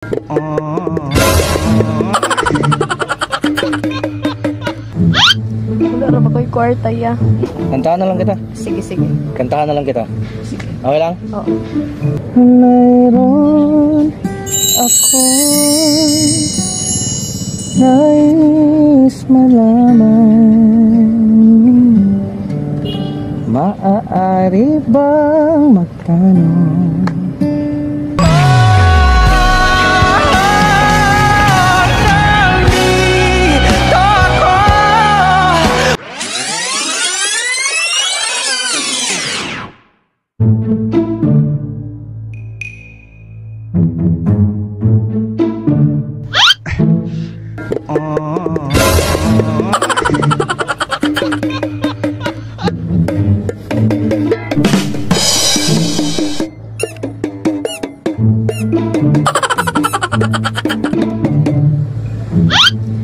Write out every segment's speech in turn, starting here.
Wala na ba ko'y kwarta ya? Kantahan na lang kita. Sige, sige. Kantahan na lang kita. Sige. Okay lang? Oo. Mayroon ako nais malaman, maaari bang magtanong?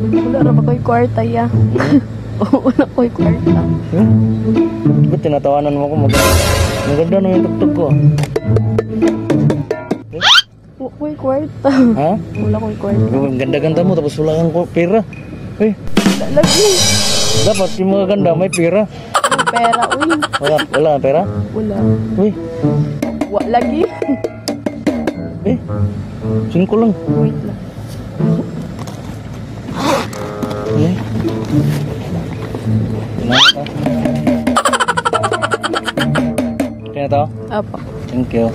Wala na ba ko'y kwarta ya? Oo, wala ko'y kwarta. Ba't tinatawanan mo ko? Maganda na yung tugtog ko. Wala ko'y kwarta. Ha? Wala ko'y kwarta. Ang ganda-ganda mo tapos wala kang pera. Eh, Wala lagi. dapat yung mga ganda may pera. May pera, uy. Wala kang pera? Wala. Uy, Wala lagi. eh, 5 lang. Wait lang. Eh. Salamat ha. Kaya to? Apa. Thank you.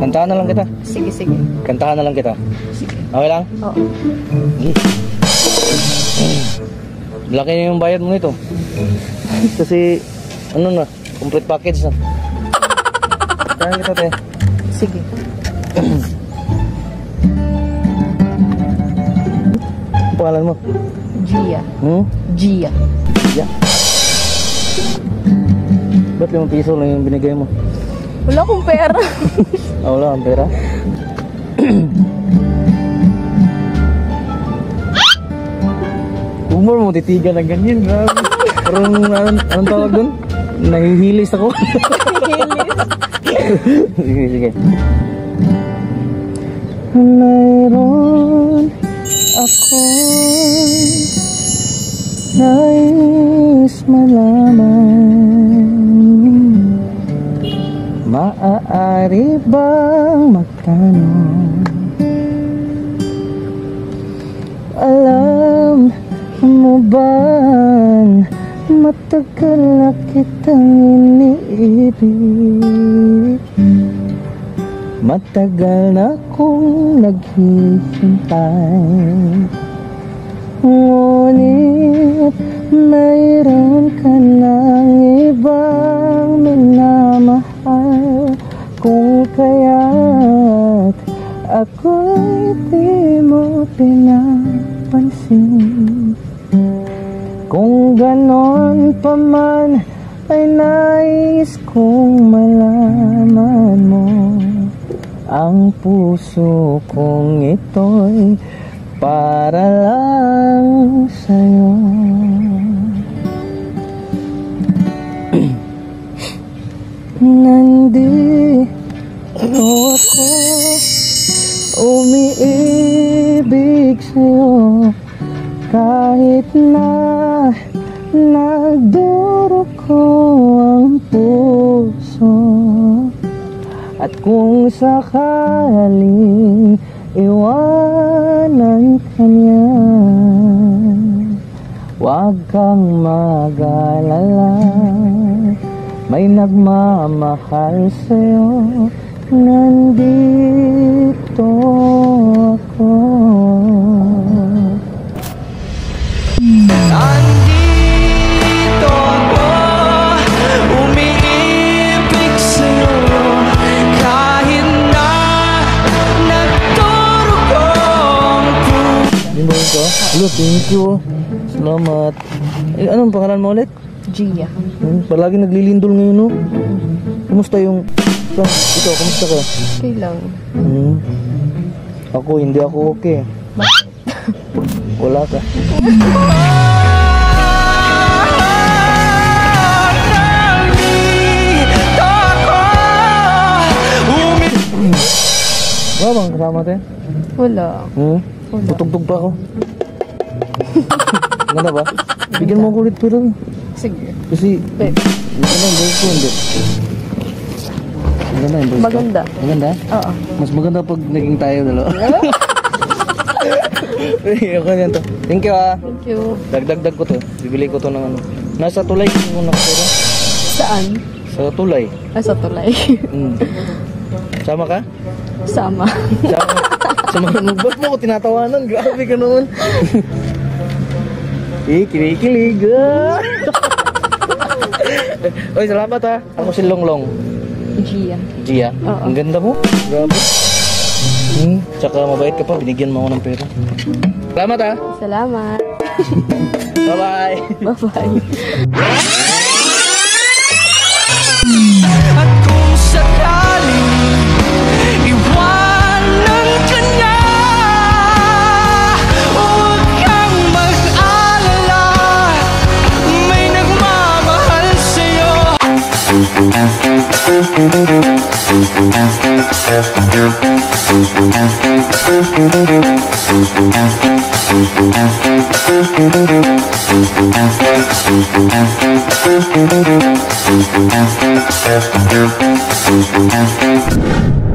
Kantahan na lang kita. Sige, sige. Kantahan na lang kita. Sige. Okay lang? Oo. Laki na yung bayad mo nito. Kasi, ano na, complete package na. Kantahan kita, te. Sige. Ang pangalan mo? Gia. Hmm? Gia. Yeah. Ba't 5 piso lang yung binigay mo? Wala akong pera. Wala kang pera? Humor mo, titigan na ganyan. Grabe. Parang, anong tawag dun? Nahihilis ako. Sige, sige. Mayroon ako nais malaman, maaari bang magtanong? Alam mo bang matagal na kitang iniibig, matagal na akong naghihintay, ngunit mayroon ka ng ibang minamahal, kung kaya't ako'y di mo pinapansin. Kung ganon pa man ay nais kong malaman mo, ang puso kong ito'y para lang sa'yo. Nandito ako, umiibig sa'yo, kahit na nagdurugo ang puso. At kung sakaling iwanan ka niya, huwag kang mag-alala, may nagmamahal sa'yo. Nandito ako. Nandito ako, umiibig sa'yo, kahit na nagdurugo ang puso. Limbahin ko? Hello, thank you. Salamat. Eh, anong pangalan mo ulit? Gia. Palagi naglilindol ngayon, no? Kumusta yung... Ikaw, kumusta ka? Okay lang. Ako, hindi ako okay. Wala ka. ka bang kasama tayo? Wala. Tutugtog pa ako. Ganda ba? Bigyan mo ako ulit pero. Sige. Kasi, maganda yung voice ko, hindi. Maganda yung voice ko. Maganda. Maganda? Oo. Mas maganda pag naging tayo dalawa. Ako yan to. Thank you ah. Thank you. Dagdag ko to. Bibili ko to ng ano. Nasa tulay ko nakatira. Saan? Sa tulay. Sa tulay. Sama ka? Sama. Sama ka? Ba't mo ko tinatawanan? Grabe ka naman. Kikilig. Oy, salamat ha. Ako si Longlong. Gia. Gia? Oo. Ang ganda mo. Grabe. Tsaka mabait ka pa. Binigyan mo ako ng pera. Salamat ha. Salamat. Bye-bye. Bye-bye. At kung sakaling iwanan ka na, huwag kang mag-alala, may nagmamahal sa'yo. Thank you.